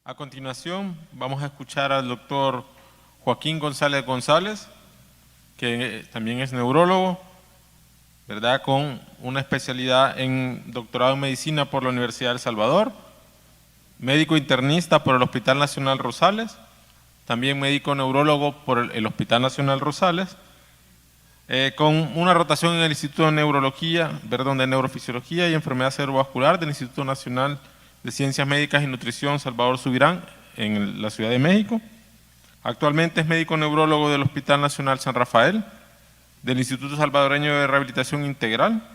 A continuación, vamos a escuchar al doctor Joaquín González González, que también es neurólogo, ¿verdad?, con una especialidad en doctorado en medicina por la Universidad de El Salvador, médico internista por el Hospital Nacional Rosales, también médico neurólogo por el Hospital Nacional Rosales, con una rotación en el Instituto de de Neurofisiología y Enfermedad Cerebrovascular del Instituto Nacional de Ciencias Médicas y Nutrición Salvador Subirán en la Ciudad de México. Actualmente es médico neurólogo del Hospital Nacional San Rafael, del Instituto Salvadoreño de Rehabilitación Integral.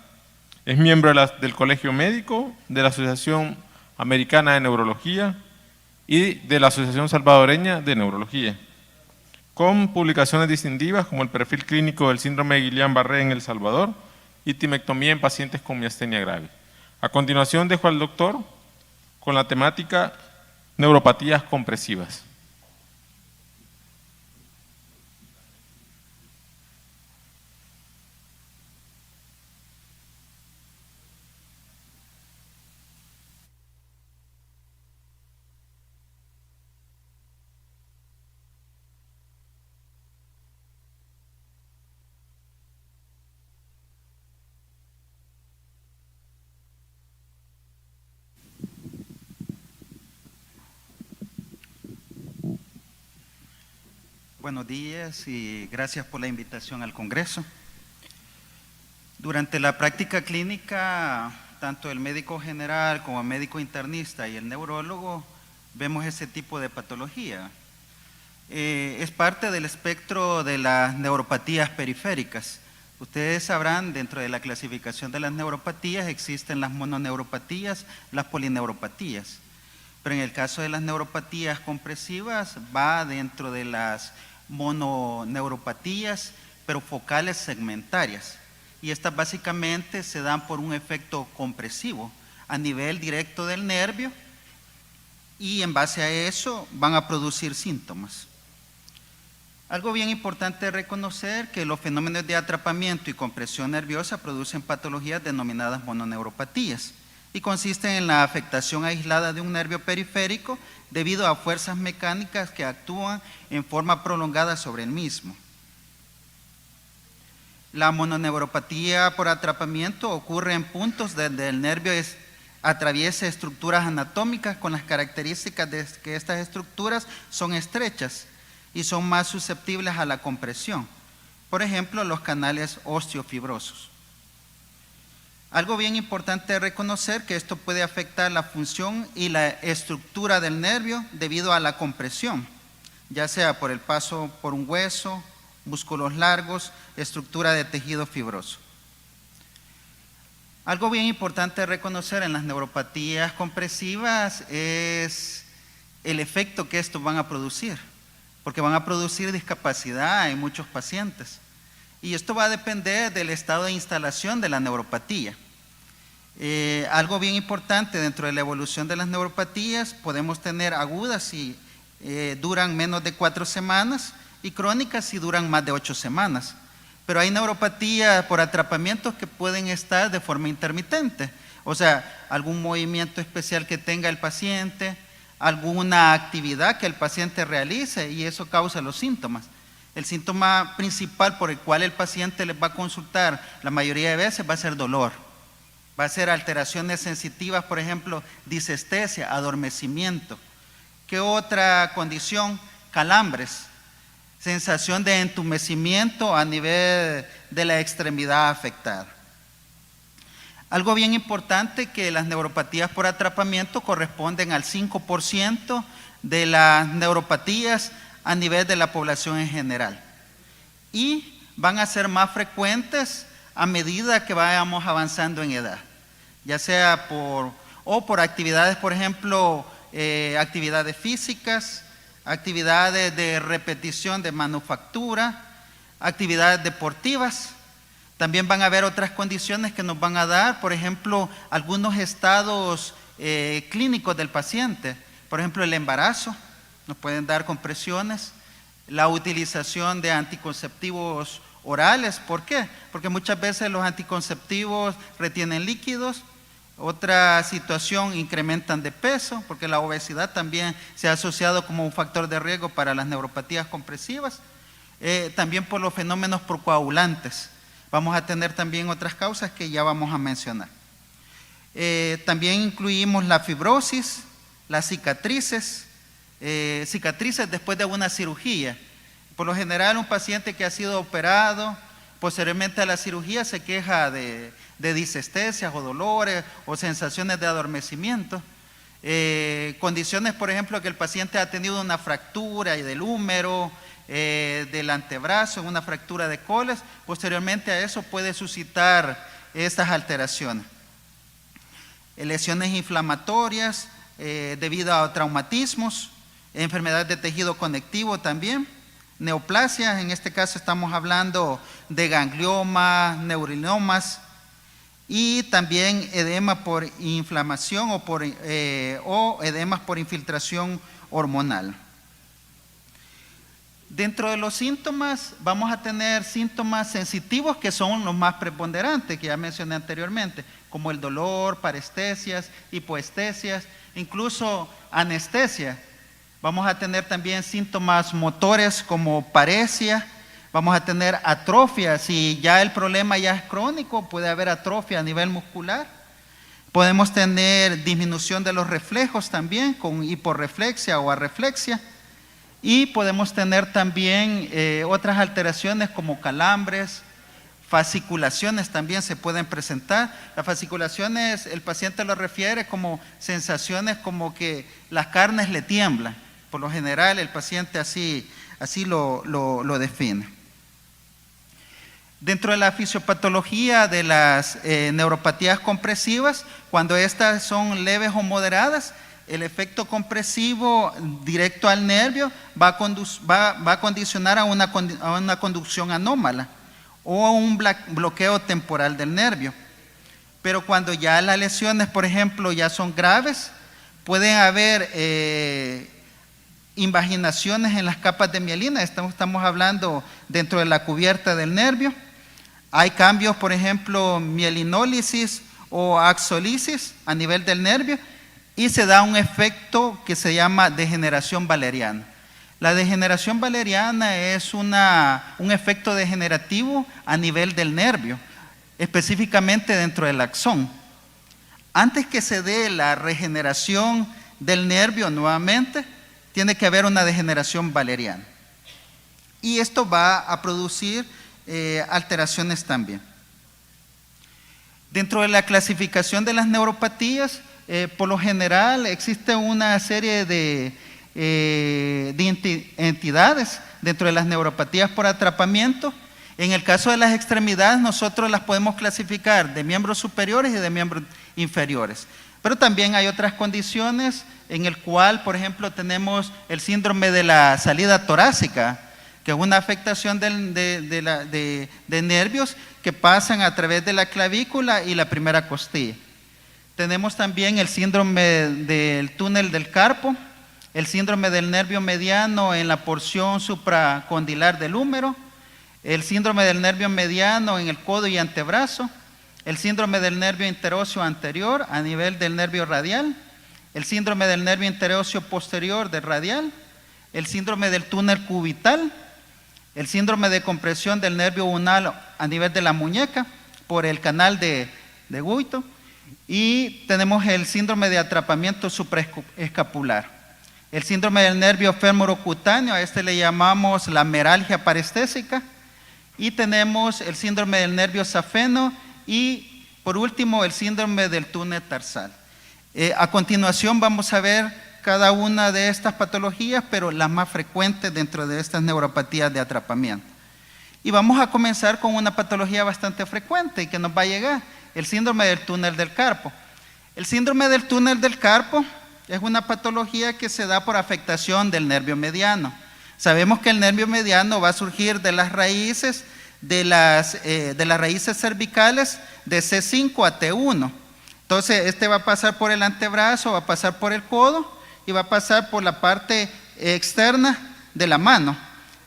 Es miembro del Colegio Médico, de la Asociación Americana de Neurología y de la Asociación Salvadoreña de Neurología, con publicaciones distintivas como el perfil clínico del síndrome de Guillain-Barré en El Salvador y timectomía en pacientes con miastenia grave. A continuación dejo al doctor con la temática neuropatías compresivas. Buenos días y gracias por la invitación al Congreso. Durante la práctica clínica, tanto el médico general como el médico internista y el neurólogo vemos ese tipo de patología. Es parte del espectro de las neuropatías periféricas. Ustedes sabrán, dentro de la clasificación de las neuropatías existen las mononeuropatías, las polineuropatías. Pero en el caso de las neuropatías compresivas va dentro de las mononeuropatías, pero focales segmentarias. Y estas básicamente se dan por un efecto compresivo a nivel directo del nervio y en base a eso van a producir síntomas. Algo bien importante es reconocer que los fenómenos de atrapamiento y compresión nerviosa producen patologías denominadas mononeuropatías y consisten en la afectación aislada de un nervio periférico debido a fuerzas mecánicas que actúan en forma prolongada sobre el mismo. La mononeuropatía por atrapamiento ocurre en puntos donde el nervio atraviesa estructuras anatómicas con las características de que estas estructuras son estrechas y son más susceptibles a la compresión. Por ejemplo, los canales osteofibrosos. Algo bien importante es reconocer que esto puede afectar la función y la estructura del nervio debido a la compresión, ya sea por el paso por un hueso, músculos largos, estructura de tejido fibroso. Algo bien importante es reconocer en las neuropatías compresivas es el efecto que estos van a producir, porque van a producir discapacidad en muchos pacientes. Y esto va a depender del estado de instalación de la neuropatía. Algo bien importante dentro de la evolución de las neuropatías, podemos tener agudas si duran menos de 4 semanas y crónicas si duran más de 8 semanas. Pero hay neuropatías por atrapamientos que pueden estar de forma intermitente, o sea, algún movimiento especial que tenga el paciente, alguna actividad que el paciente realice y eso causa los síntomas. El síntoma principal por el cual el paciente les va a consultar la mayoría de veces va a ser dolor, va a ser alteraciones sensitivas, por ejemplo, disestesia, adormecimiento. ¿Qué otra condición? Calambres, sensación de entumecimiento a nivel de la extremidad afectada. Algo bien importante que las neuropatías por atrapamiento corresponden al 5% de las neuropatías a nivel de la población en general y van a ser más frecuentes a medida que vayamos avanzando en edad, ya sea por actividades, por ejemplo, actividades físicas, actividades de repetición de manufactura, actividades deportivas. También van a haber otras condiciones que nos van a dar, por ejemplo, algunos estados clínicos del paciente, por ejemplo, el embarazo. Nos pueden dar compresiones, la utilización de anticonceptivos orales. ¿Por qué? Porque muchas veces los anticonceptivos retienen líquidos Otra situación, incrementan de peso, porque la obesidad también se ha asociado como un factor de riesgo para las neuropatías compresivas. También por los fenómenos procoagulantes. Vamos a tener también otras causas que ya vamos a mencionar. También incluimos la fibrosis, las cicatrices, cicatrices después de una cirugía. Por lo general, un paciente que ha sido operado, posteriormente a la cirugía se queja de disestesias o dolores o sensaciones de adormecimiento. Condiciones, por ejemplo, que el paciente ha tenido una fractura del húmero, del antebrazo, una fractura de coles, posteriormente a eso puede suscitar estas alteraciones. Lesiones inflamatorias debido a traumatismos, enfermedades de tejido conectivo también, neoplasias, en este caso estamos hablando de gangliomas, neurinomas, y también edema por inflamación o edemas por infiltración hormonal. Dentro de los síntomas vamos a tener síntomas sensitivos que son los más preponderantes, que ya mencioné anteriormente, como el dolor, parestesias, hipoestesias, incluso anestesia. Vamos a tener también síntomas motores como paresia, vamos a tener atrofia, si ya el problema ya es crónico, puede haber atrofia a nivel muscular. Podemos tener disminución de los reflejos también, con hiporreflexia o arreflexia. Y podemos tener también otras alteraciones como calambres, fasciculaciones también se pueden presentar. Las fasciculaciones, el paciente lo refiere como sensaciones como que las carnes le tiemblan. Por lo general el paciente así lo define. Dentro de la fisiopatología de las neuropatías compresivas, cuando estas son leves o moderadas, el efecto compresivo directo al nervio va a condicionar a una conducción anómala o a un bloqueo temporal del nervio. Pero cuando ya las lesiones, por ejemplo, ya son graves, pueden haber invaginaciones en las capas de mielina, estamos hablando dentro de la cubierta del nervio. Hay cambios, por ejemplo, mielinólisis o axolisis a nivel del nervio, y se da un efecto que se llama degeneración valeriana. La degeneración valeriana es un efecto degenerativo a nivel del nervio, específicamente dentro del axón. Antes que se dé la regeneración del nervio nuevamente, tiene que haber una degeneración valeriana. Y esto va a producir alteraciones también. Dentro de la clasificación de las neuropatías, por lo general existe una serie de entidades dentro de las neuropatías por atrapamiento. En el caso de las extremidades, nosotros las podemos clasificar de miembros superiores y de miembros inferiores. Pero también hay otras condiciones en el cual, por ejemplo, tenemos el síndrome de la salida torácica, que es una afectación de nervios que pasan a través de la clavícula y la primera costilla. Tenemos también el síndrome del túnel del carpo, el síndrome del nervio mediano en la porción supracondilar del húmero, el síndrome del nervio mediano en el codo y antebrazo, el síndrome del nervio interóseo anterior a nivel del nervio radial, el síndrome del nervio interóseo posterior del radial, el síndrome del túnel cubital, el síndrome de compresión del nervio unal a nivel de la muñeca por el canal de Guito, y tenemos el síndrome de atrapamiento supraescapular. El síndrome del nervio femorocutáneo, a este le llamamos la meralgia parestésica, y tenemos el síndrome del nervio safeno y por último el síndrome del túnel tarsal. A continuación vamos a ver cada una de estas patologías, pero las más frecuentes dentro de estas neuropatías de atrapamiento. Y vamos a comenzar con una patología bastante frecuente y que nos va a llegar, el síndrome del túnel del carpo. El síndrome del túnel del carpo es una patología que se da por afectación del nervio mediano. Sabemos que el nervio mediano va a surgir de las raíces, de las raíces cervicales de C5 a T1. Entonces, este va a pasar por el antebrazo, va a pasar por el codo y va a pasar por la parte externa de la mano.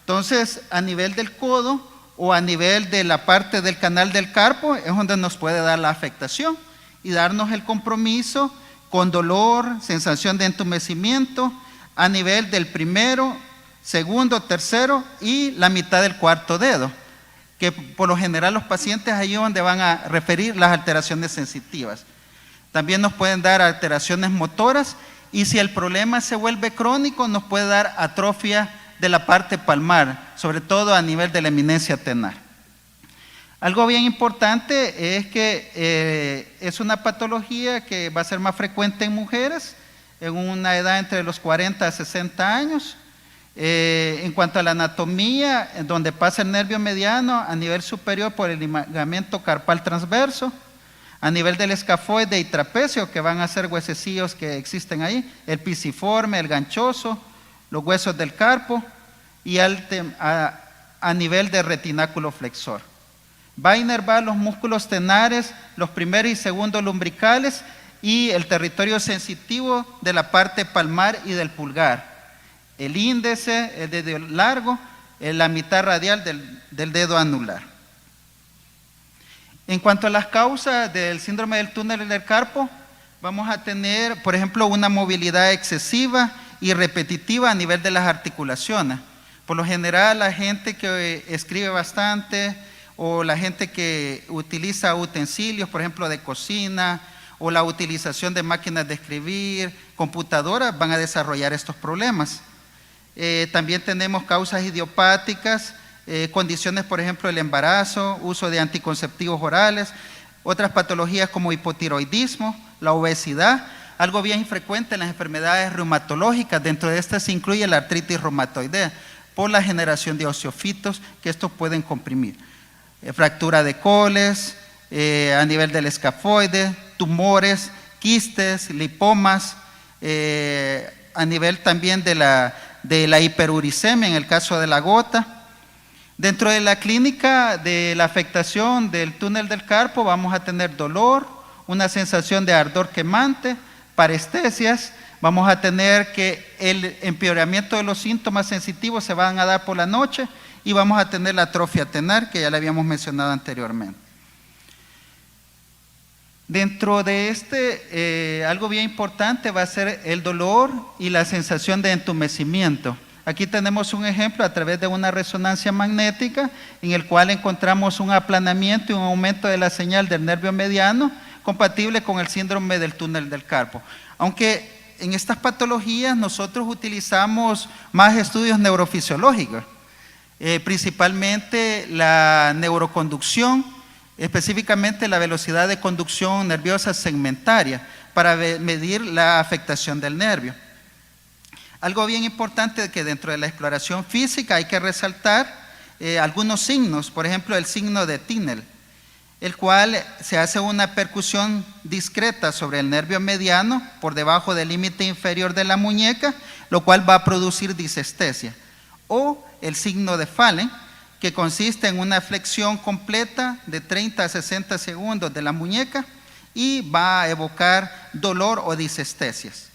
Entonces, a nivel del codo o a nivel de la parte del canal del carpo es donde nos puede dar la afectación. y darnos el compromiso con dolor, sensación de entumecimiento a nivel del primero, segundo, tercero y la mitad del cuarto dedo, que por lo general los pacientes ahí es donde van a referir las alteraciones sensitivas. También nos pueden dar alteraciones motoras y si el problema se vuelve crónico nos puede dar atrofia de la parte palmar, sobre todo a nivel de la eminencia tenar. Algo bien importante es que es una patología que va a ser más frecuente en mujeres en una edad entre los 40 a 60 años. En cuanto a la anatomía, donde pasa el nervio mediano a nivel superior por el ligamento carpal transverso, a nivel del escafoide y trapecio, que van a ser huesecillos que existen ahí, el pisiforme, el ganchoso, los huesos del carpo y a nivel del retináculo flexor. Va a inervar los músculos tenares, los primeros y segundos lumbricales y el territorio sensitivo de la parte palmar y del pulgar. El índice, el dedo largo, la mitad radial del dedo anular. En cuanto a las causas del síndrome del túnel del carpo, vamos a tener, por ejemplo, una movilidad excesiva y repetitiva a nivel de las articulaciones. Por lo general, la gente que escribe bastante o la gente que utiliza utensilios, por ejemplo, de cocina o la utilización de máquinas de escribir, computadoras, van a desarrollar estos problemas. También tenemos causas idiopáticas, condiciones, por ejemplo, el embarazo, uso de anticonceptivos orales, otras patologías como hipotiroidismo, la obesidad, algo bien frecuente en las enfermedades reumatológicas. Dentro de estas se incluye la artritis reumatoidea por la generación de osteofitos que estos pueden comprimir. Fractura de coles, a nivel del escafoide, tumores, quistes, lipomas, a nivel también de la hiperuricemia en el caso de la gota. Dentro de la clínica de la afectación del túnel del carpo vamos a tener dolor, una sensación de ardor quemante, parestesias, vamos a tener que el empeoramiento de los síntomas sensitivos se van a dar por la noche y vamos a tener la atrofia tenar que ya le habíamos mencionado anteriormente. Dentro de algo bien importante va a ser el dolor y la sensación de entumecimiento. Aquí tenemos un ejemplo a través de una resonancia magnética en el cual encontramos un aplanamiento y un aumento de la señal del nervio mediano compatible con el síndrome del túnel del carpo. Aunque en estas patologías nosotros utilizamos más estudios neurofisiológicos, principalmente la neuroconducción, específicamente la velocidad de conducción nerviosa segmentaria para medir la afectación del nervio. Algo bien importante que dentro de la exploración física hay que resaltar algunos signos, por ejemplo el signo de Tinel, el cual se hace una percusión discreta sobre el nervio mediano por debajo del límite inferior de la muñeca, lo cual va a producir disestesia. O el signo de Fallen, que consiste en una flexión completa de 30 a 60 segundos de la muñeca y va a evocar dolor o disestesias.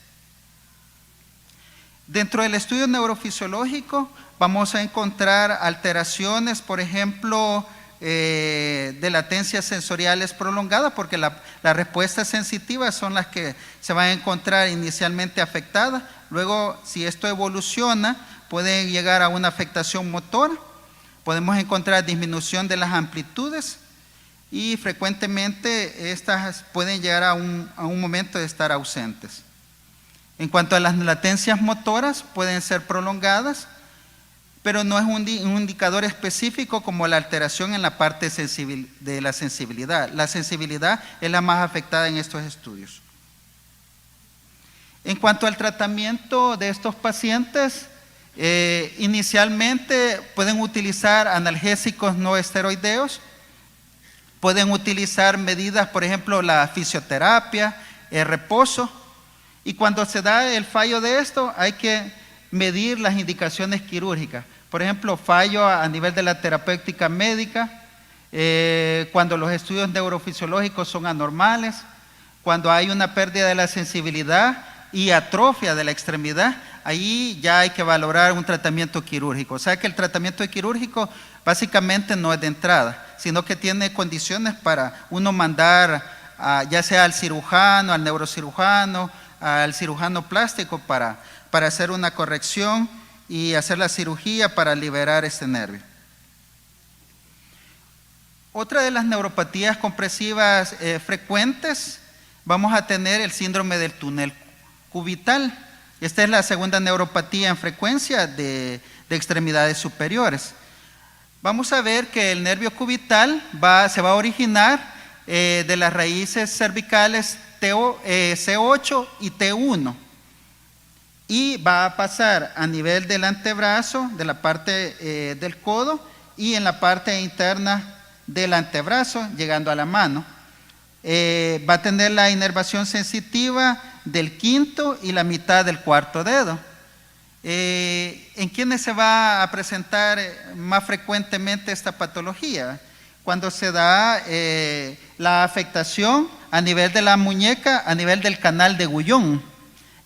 Dentro del estudio neurofisiológico vamos a encontrar alteraciones, por ejemplo, de latencias sensoriales prolongadas, porque las respuestas sensitivas son las que se van a encontrar inicialmente afectadas. Luego, si esto evoluciona, puede llegar a una afectación motora. Podemos encontrar disminución de las amplitudes y frecuentemente estas pueden llegar a un momento de estar ausentes. En cuanto a las latencias motoras, pueden ser prolongadas, pero no es un indicador específico como la alteración en la parte de la sensibilidad. La sensibilidad es la más afectada en estos estudios. En cuanto al tratamiento de estos pacientes, inicialmente pueden utilizar analgésicos no esteroideos, pueden utilizar medidas, por ejemplo, la fisioterapia, el reposo. Y cuando se da el fallo de esto, hay que medir las indicaciones quirúrgicas. Por ejemplo, fallo a nivel de la terapéutica médica, cuando los estudios neurofisiológicos son anormales, cuando hay una pérdida de la sensibilidad y atrofia de la extremidad, ahí ya hay que valorar un tratamiento quirúrgico. O sea que el tratamiento quirúrgico básicamente no es de entrada, sino que tiene condiciones para uno mandar ya sea al cirujano, al neurocirujano, al cirujano plástico para hacer una corrección y hacer la cirugía para liberar este nervio. Otra de las neuropatías compresivas frecuentes, vamos a tener el síndrome del túnel cubital. Esta es la segunda neuropatía en frecuencia de extremidades superiores. Vamos a ver que el nervio cubital se va a originar de las raíces cervicales C8 y T1 y va a pasar a nivel del antebrazo, de la parte del codo y en la parte interna del antebrazo, llegando a la mano. Va a tener la inervación sensitiva del quinto y la mitad del cuarto dedo. ¿En quiénes se va a presentar más frecuentemente esta patología? Cuando se da la afectación a nivel de la muñeca, a nivel del canal de Guyon.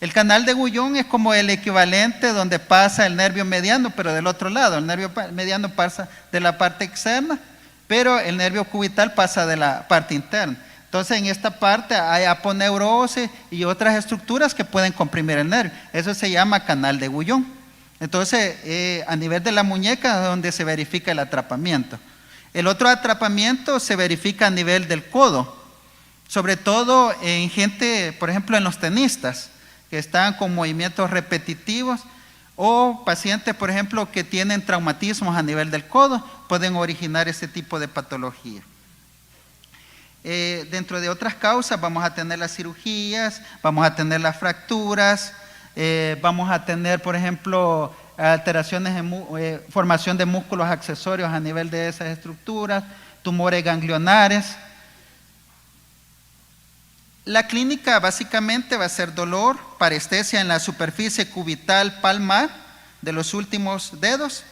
El canal de Guyon es como el equivalente donde pasa el nervio mediano, pero del otro lado. El nervio mediano pasa de la parte externa, pero el nervio cubital pasa de la parte interna. Entonces, en esta parte hay aponeurosis y otras estructuras que pueden comprimir el nervio. Eso se llama canal de Guyon. Entonces, a nivel de la muñeca es donde se verifica el atrapamiento. El otro atrapamiento se verifica a nivel del codo, sobre todo en gente, por ejemplo, en los tenistas, que están con movimientos repetitivos, o pacientes, por ejemplo, que tienen traumatismos a nivel del codo, pueden originar este tipo de patología. Dentro de otras causas vamos a tener las cirugías, vamos a tener las fracturas, vamos a tener, por ejemplo, alteraciones en formación de músculos accesorios a nivel de esas estructuras, tumores ganglionares. La clínica básicamente va a ser dolor, parestesia en la superficie cubital palmar de los últimos dedos.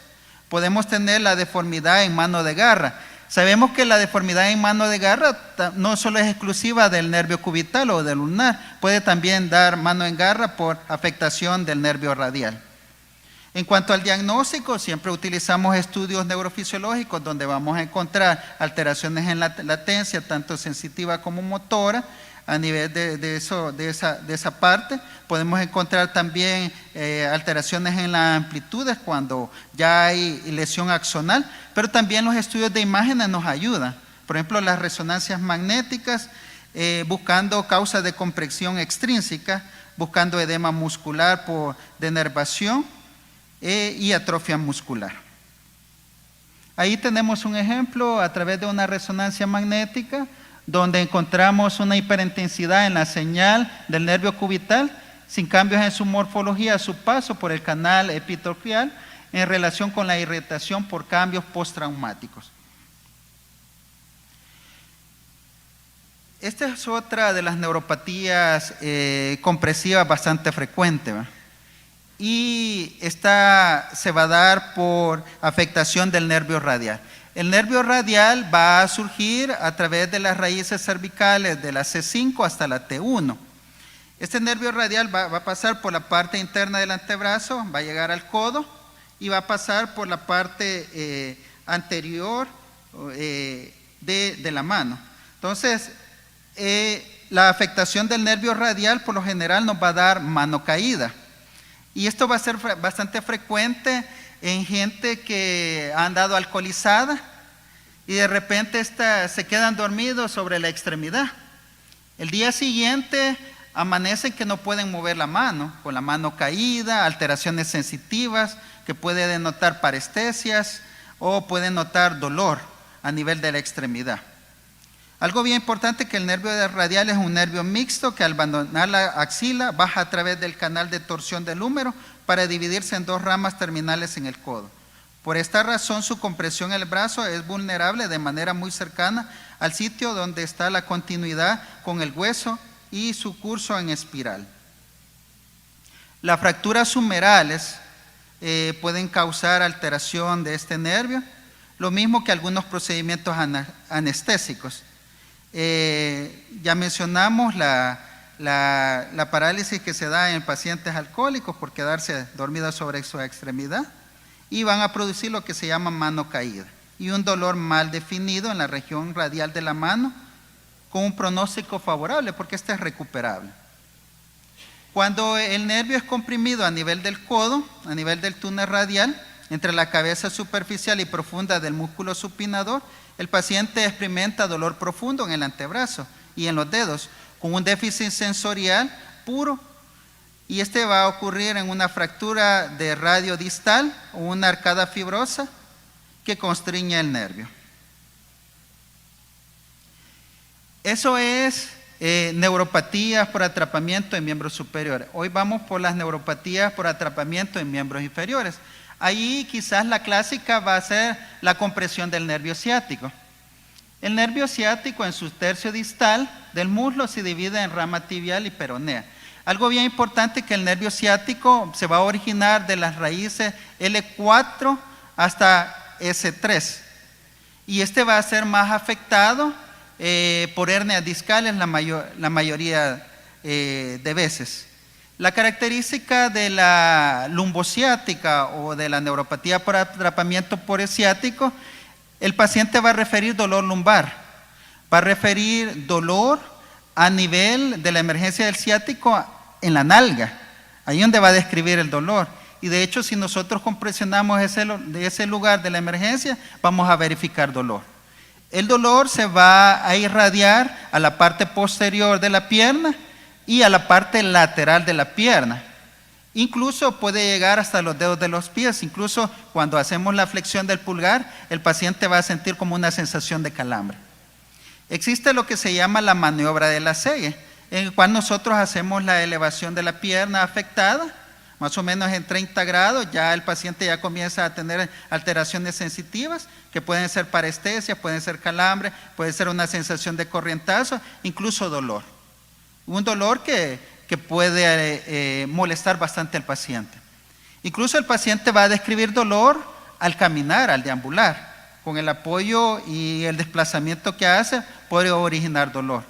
Podemos tener la deformidad en mano de garra. Sabemos que la deformidad en mano de garra no solo es exclusiva del nervio cubital o del ulnar, puede también dar mano en garra por afectación del nervio radial. En cuanto al diagnóstico, siempre utilizamos estudios neurofisiológicos donde vamos a encontrar alteraciones en la latencia, tanto sensitiva como motora. A nivel de esa parte, podemos encontrar también alteraciones en las amplitudes cuando ya hay lesión axonal, pero también los estudios de imágenes nos ayudan. Por ejemplo, las resonancias magnéticas, buscando causas de compresión extrínseca, buscando edema muscular por denervación y atrofia muscular. Ahí tenemos un ejemplo a través de una resonancia magnética, donde encontramos una hiperintensidad en la señal del nervio cubital, sin cambios en su morfología a su paso por el canal epitelial, en relación con la irritación por cambios postraumáticos. Esta es otra de las neuropatías compresivas bastante frecuente, ¿verdad? Y esta se va a dar por afectación del nervio radial. El nervio radial va a surgir a través de las raíces cervicales de la C5 hasta la T1. Este nervio radial va a pasar por la parte interna del antebrazo, va a llegar al codo y va a pasar por la parte anterior de la mano. Entonces, la afectación del nervio radial por lo general nos va a dar mano caída. Y esto va a ser bastante frecuente en gente que ha andado alcoholizada y de repente se quedan dormidos sobre la extremidad. El día siguiente amanecen que no pueden mover la mano, con la mano caída, alteraciones sensitivas que puede denotar parestesias o pueden notar dolor a nivel de la extremidad. Algo bien importante que el nervio radial es un nervio mixto que al abandonar la axila baja a través del canal de torsión del húmero para dividirse en dos ramas terminales en el codo. Por esta razón su compresión en el brazo es vulnerable de manera muy cercana al sitio donde está la continuidad con el hueso y su curso en espiral. Las fracturas humerales pueden causar alteración de este nervio, lo mismo que algunos procedimientos anestésicos. Ya mencionamos la parálisis que se da en pacientes alcohólicos por quedarse dormidos sobre su extremidad y van a producir lo que se llama mano caída y un dolor mal definido en la región radial de la mano con un pronóstico favorable porque este es recuperable. Cuando el nervio es comprimido a nivel del codo, a nivel del túnel radial, entre la cabeza superficial y profunda del músculo supinador, el paciente experimenta dolor profundo en el antebrazo y en los dedos, con un déficit sensorial puro, y este va a ocurrir en una fractura de radio distal o una arcada fibrosa que constriñe el nervio. Eso es neuropatías por atrapamiento en miembros superiores. Hoy vamos por las neuropatías por atrapamiento en miembros inferiores. Ahí quizás la clásica va a ser la compresión del nervio ciático. El nervio ciático en su tercio distal del muslo se divide en rama tibial y peronea. Algo bien importante que el nervio ciático se va a originar de las raíces L4 hasta S3. Y este va a ser más afectado por hernias discales la mayoría de veces. La característica de la lumbociática o de la neuropatía por atrapamiento por ciático, el paciente va a referir dolor lumbar, va a referir dolor a nivel de la emergencia del ciático en la nalga, ahí donde va a describir el dolor. Y de hecho, si nosotros compresionamos ese lugar de la emergencia, vamos a verificar dolor. El dolor se va a irradiar a la parte posterior de la pierna y a la parte lateral de la pierna. Incluso puede llegar hasta los dedos de los pies. Incluso cuando hacemos la flexión del pulgar, el paciente va a sentir como una sensación de calambre. Existe lo que se llama la maniobra de la Selle, en el cual nosotros hacemos la elevación de la pierna afectada, más o menos en 30 grados, ya el paciente ya comienza a tener alteraciones sensitivas, que pueden ser parestesia, pueden ser calambre, puede ser una sensación de corrientazo, incluso dolor. Un dolor que puede molestar bastante al paciente. Incluso el paciente va a describir dolor al caminar, al deambular. Con el apoyo y el desplazamiento que hace, puede originar dolor.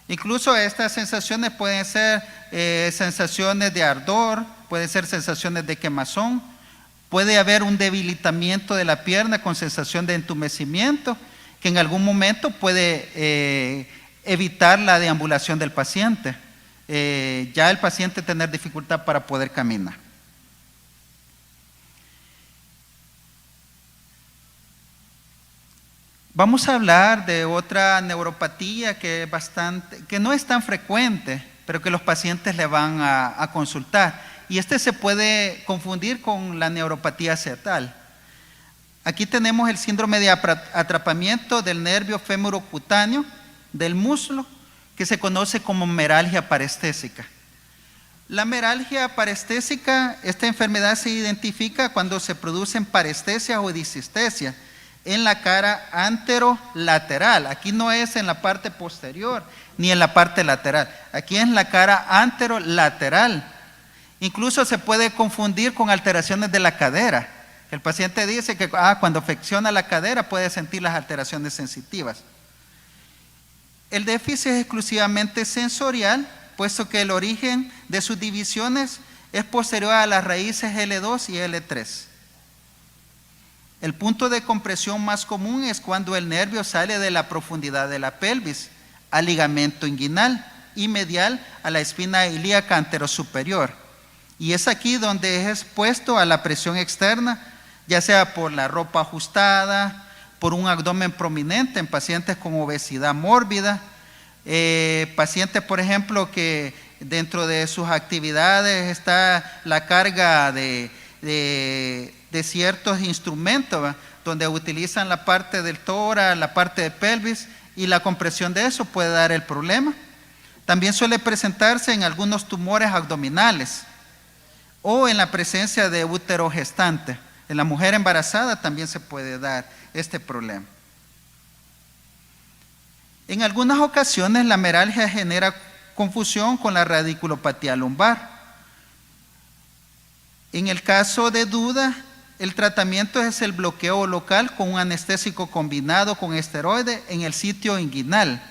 Incluso estas sensaciones pueden ser sensaciones de ardor, pueden ser sensaciones de quemazón, puede haber un debilitamiento de la pierna con sensación de entumecimiento, que en algún momento puede evitar la deambulación del paciente. Ya el paciente tener dificultad para poder caminar. Vamos a hablar de otra neuropatía que no es tan frecuente, pero que los pacientes le van a consultar. Y este se puede confundir con la neuropatía cerebral. Aquí tenemos el síndrome de atrapamiento del nervio femorocutáneo del muslo, que se conoce como meralgia parestésica. La meralgia parestésica, esta enfermedad se identifica cuando se producen parestesias o disestesias en la cara anterolateral. Aquí no es en la parte posterior ni en la parte lateral, aquí es en la cara anterolateral. Incluso se puede confundir con alteraciones de la cadera. El paciente dice que cuando flexiona la cadera puede sentir las alteraciones sensitivas. El déficit es exclusivamente sensorial, puesto que el origen de sus divisiones es posterior a las raíces L2 y L3. El punto de compresión más común es cuando el nervio sale de la profundidad de la pelvis al ligamento inguinal y medial a la espina ilíaca anterosuperior. Y es aquí donde es expuesto a la presión externa, ya sea por la ropa ajustada, por un abdomen prominente en pacientes con obesidad mórbida, pacientes, por ejemplo, que dentro de sus actividades está la carga de ciertos instrumentos, ¿va?, donde utilizan la parte del tórax, la parte de pelvis, y la compresión de eso puede dar el problema. También suele presentarse en algunos tumores abdominales o en la presencia de útero gestante. En la mujer embarazada también se puede dar este problema. En algunas ocasiones la meralgia genera confusión con la radiculopatía lumbar. En el caso de duda, el tratamiento es el bloqueo local con un anestésico combinado con esteroide en el sitio inguinal.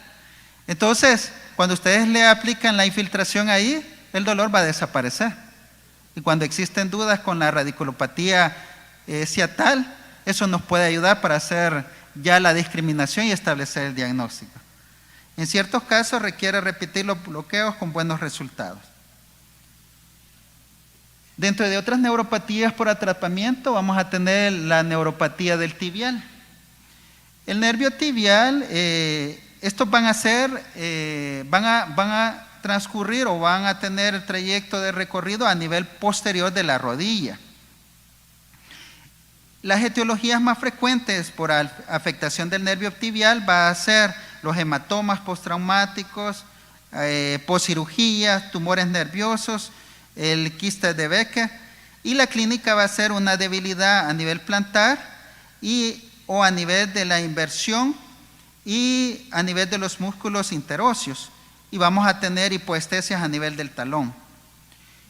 Entonces, cuando ustedes le aplican la infiltración ahí, el dolor va a desaparecer. Y cuando existen dudas con la radiculopatía ciatal, eso nos puede ayudar para hacer ya la discriminación y establecer el diagnóstico. En ciertos casos requiere repetir los bloqueos con buenos resultados. Dentro de otras neuropatías por atrapamiento vamos a tener la neuropatía del tibial. El nervio tibial, estos van a transcurrir o van a tener el trayecto de recorrido a nivel posterior de la rodilla. Las etiologías más frecuentes por afectación del nervio tibial va a ser los hematomas postraumáticos, poscirugías, tumores nerviosos, el quiste de Becker, y la clínica va a ser una debilidad a nivel plantar o a nivel de la inversión y a nivel de los músculos interóseos, y vamos a tener hipoestesias a nivel del talón.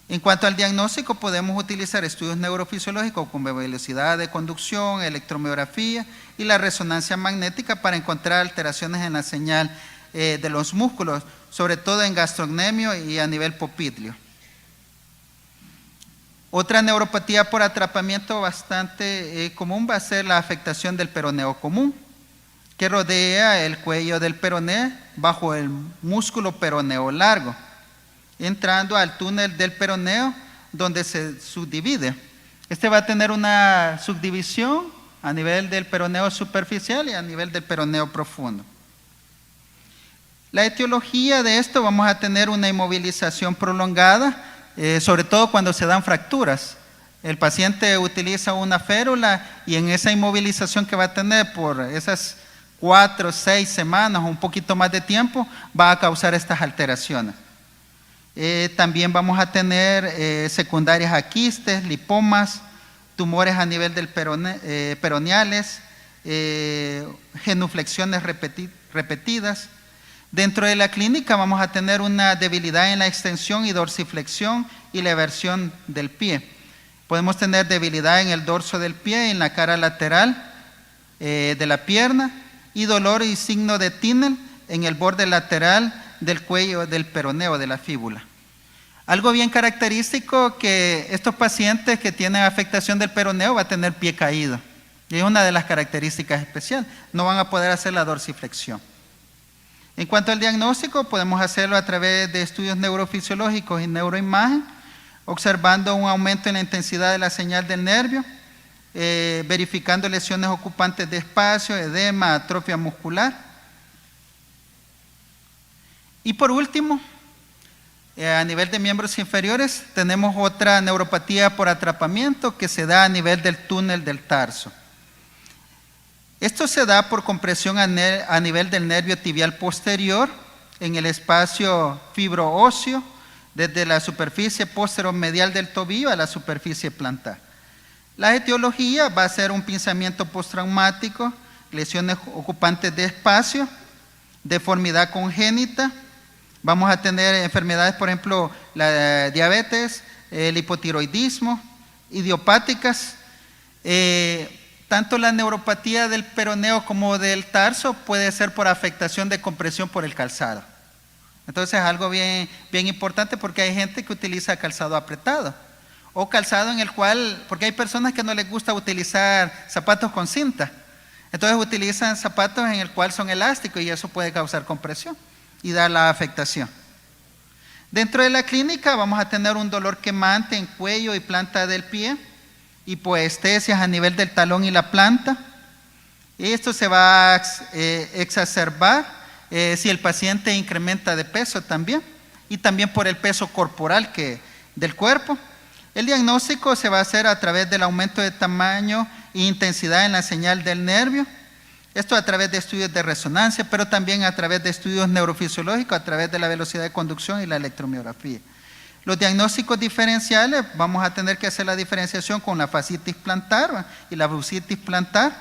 En cuanto al diagnóstico, podemos utilizar estudios neurofisiológicos como velocidad de conducción, electromiografía y la resonancia magnética para encontrar alteraciones en la señal de los músculos, sobre todo en gastrocnemio y a nivel popliteo. Otra neuropatía por atrapamiento bastante común va a ser la afectación del peroneo común, que rodea el cuello del peroné bajo el músculo peroneo largo, entrando al túnel del peroneo donde se subdivide. Este va a tener una subdivisión a nivel del peroneo superficial y a nivel del peroneo profundo. La etiología de esto, vamos a tener una inmovilización prolongada, sobre todo cuando se dan fracturas. El paciente utiliza una férula y en esa inmovilización que va a tener por esas 4 o 6 semanas o un poquito más de tiempo, va a causar estas alteraciones. También vamos a tener secundarias a quistes, lipomas, tumores a nivel del peroneales, genuflexiones repetidas. Dentro de la clínica vamos a tener una debilidad en la extensión y dorsiflexión y la eversión del pie. Podemos tener debilidad en el dorso del pie, en la cara lateral de la pierna, y dolor y signo de Tinel en el borde lateral del cuello del peroneo, de la fíbula. Algo bien característico, que estos pacientes que tienen afectación del peroneo van a tener pie caído. Y es una de las características especiales. No van a poder hacer la dorsiflexión. En cuanto al diagnóstico, podemos hacerlo a través de estudios neurofisiológicos y neuroimagen, observando un aumento en la intensidad de la señal del nervio, verificando lesiones ocupantes de espacio, edema, atrofia muscular. Y por último, a nivel de miembros inferiores, tenemos otra neuropatía por atrapamiento que se da a nivel del túnel del tarso. Esto se da por compresión a nivel del nervio tibial posterior en el espacio fibroóseo, desde la superficie posteromedial del tobillo a la superficie plantar. La etiología va a ser un pinzamiento postraumático, lesiones ocupantes de espacio, deformidad congénita. Vamos a tener enfermedades, por ejemplo, la diabetes, el hipotiroidismo, idiopáticas. Tanto la neuropatía del peroneo como del tarso puede ser por afectación de compresión por el calzado. Entonces es algo bien importante, porque hay gente que utiliza calzado apretado o calzado en el cual, porque hay personas que no les gusta utilizar zapatos con cinta, entonces utilizan zapatos en el cual son elásticos y eso puede causar compresión y dar la afectación. Dentro de la clínica vamos a tener un dolor quemante en cuello y planta del pie, hipoestesias a nivel del talón y la planta. Esto se va a exacerbar si el paciente incrementa de peso también, y también por el peso corporal del cuerpo. El diagnóstico se va a hacer a través del aumento de tamaño e intensidad en la señal del nervio. Esto a través de estudios de resonancia, pero también a través de estudios neurofisiológicos, a través de la velocidad de conducción y la electromiografía. Los diagnósticos diferenciales, vamos a tener que hacer la diferenciación con la fascitis plantar y la bursitis plantar,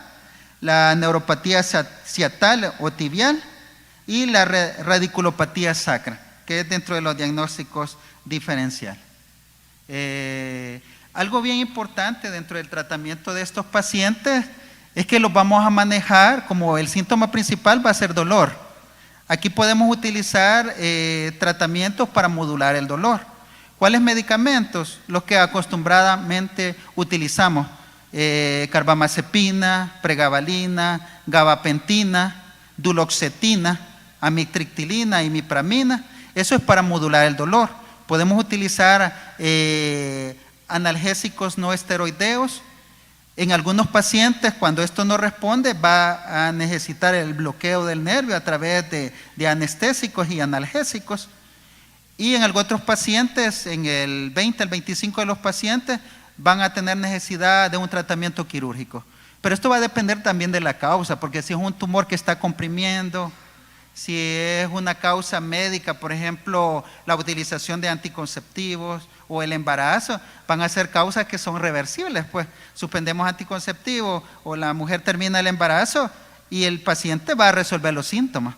la neuropatía ciatal o tibial y la radiculopatía sacra, que es dentro de los diagnósticos diferenciales. Algo bien importante dentro del tratamiento de estos pacientes es que los vamos a manejar como el síntoma principal va a ser dolor. Aquí podemos utilizar tratamientos para modular el dolor. ¿Cuáles medicamentos? Los que acostumbradamente utilizamos: carbamazepina, pregabalina, gabapentina, duloxetina, amitriptilina, imipramina. Eso es para modular el dolor. Podemos utilizar analgésicos no esteroideos. En algunos pacientes, cuando esto no responde, va a necesitar el bloqueo del nervio a través de anestésicos y analgésicos. Y en algunos otros pacientes, en el 20 al 25 de los pacientes, van a tener necesidad de un tratamiento quirúrgico. Pero esto va a depender también de la causa, porque si es un tumor que está comprimiendo, si es una causa médica, por ejemplo, la utilización de anticonceptivos o el embarazo, van a ser causas que son reversibles, pues suspendemos anticonceptivos o la mujer termina el embarazo y el paciente va a resolver los síntomas.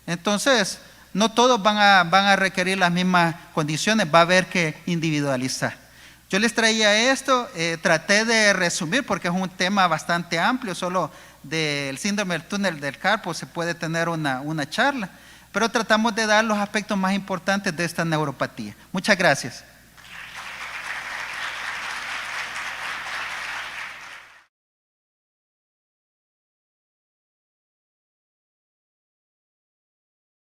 Entonces, no todos van a requerir las mismas condiciones, va a haber que individualizar. Yo les traía esto, traté de resumir porque es un tema bastante amplio, solo del síndrome del túnel del carpo se puede tener una charla, pero tratamos de dar los aspectos más importantes de esta neuropatía. Muchas gracias.